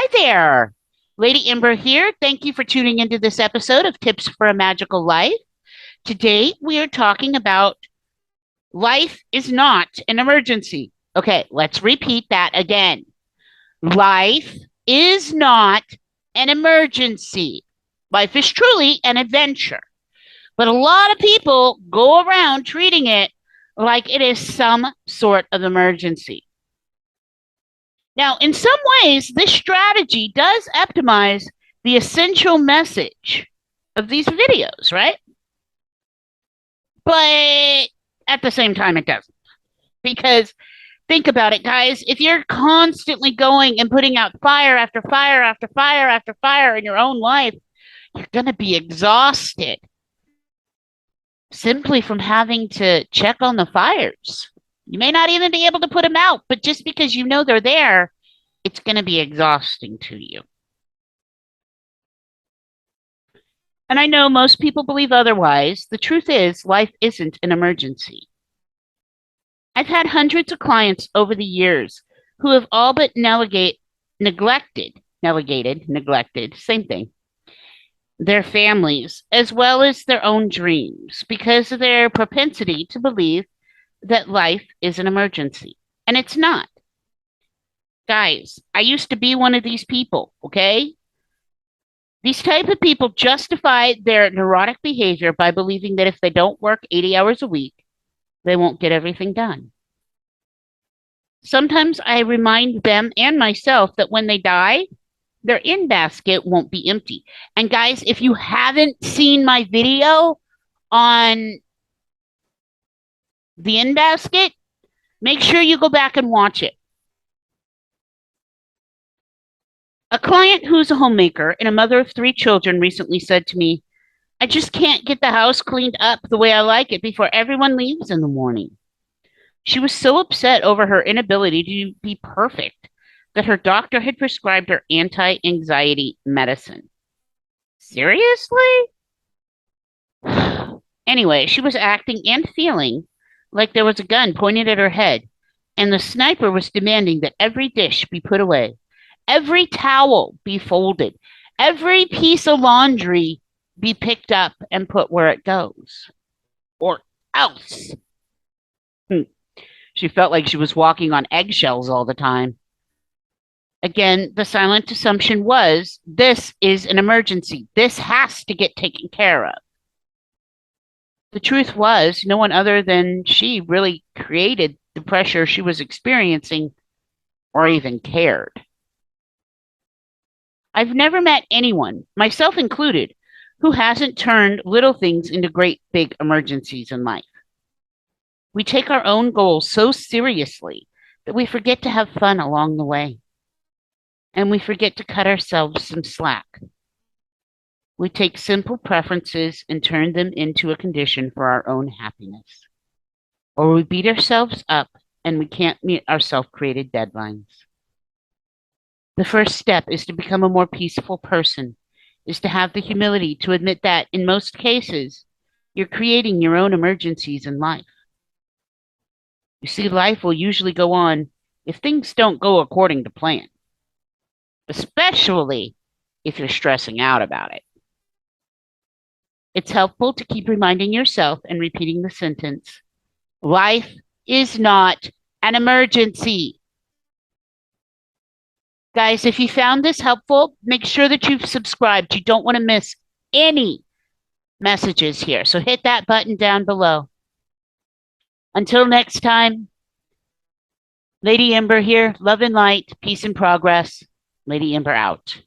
Hi there. Lady Ember here. Thank you for tuning into this episode of Tips for a Magical Life. Today, we are talking about life is not an emergency. Okay, let's repeat that again. Life is not an emergency. Life is truly an adventure. But a lot of people go around treating it like it is some sort of emergency. Now, in some ways, this strategy does optimize the essential message of these videos, right? But at the same time, it doesn't. Because think about it, guys. If you're constantly going and putting out fire after fire after fire after fire in your own life, you're going to be exhausted simply from having to check on the fires. You may not even be able to put them out, but just because you know they're there, it's going to be exhausting to you. And I know most people believe otherwise. The truth is, life isn't an emergency. I've had hundreds of clients over the years who have all but neglected, same thing, their families, as well as their own dreams because of their propensity to believe that life is an emergency. And it's not. Guys, I used to be one of these people, okay? These type of people justify their neurotic behavior by believing that if they don't work 80 hours a week, they won't get everything done. Sometimes I remind them and myself that when they die, their in basket won't be empty. And guys, if you haven't seen my video on the in basket, make sure you go back and watch it. A client who's a homemaker and a mother of 3 children recently said to me, I just can't get the house cleaned up the way I like it before everyone leaves in the morning. She was so upset over her inability to be perfect that her doctor had prescribed her anti-anxiety medicine. Seriously? Anyway, she was acting and feeling like there was a gun pointed at her head, and the sniper was demanding that every dish be put away, every towel be folded, every piece of laundry be picked up and put where it goes, or else. She felt like she was walking on eggshells all the time. Again, the silent assumption was this is an emergency. This has to get taken care of. The truth was, no one other than she really created the pressure she was experiencing or even cared. I've never met anyone, myself included, who hasn't turned little things into great big emergencies in life. We take our own goals so seriously that we forget to have fun along the way. And we forget to cut ourselves some slack. We take simple preferences and turn them into a condition for our own happiness. Or we beat ourselves up and we can't meet our self-created deadlines. The first step is to become a more peaceful person, is to have the humility to admit that, in most cases, you're creating your own emergencies in life. You see, life will usually go on if things don't go according to plan, especially if you're stressing out about it. It's helpful to keep reminding yourself and repeating the sentence, life is not an emergency. Guys, if you found this helpful, make sure that you've subscribed. You don't want to miss any messages here. So hit that button down below. Until next time, Lady Ember here. Love and light, peace and progress. Lady Ember out.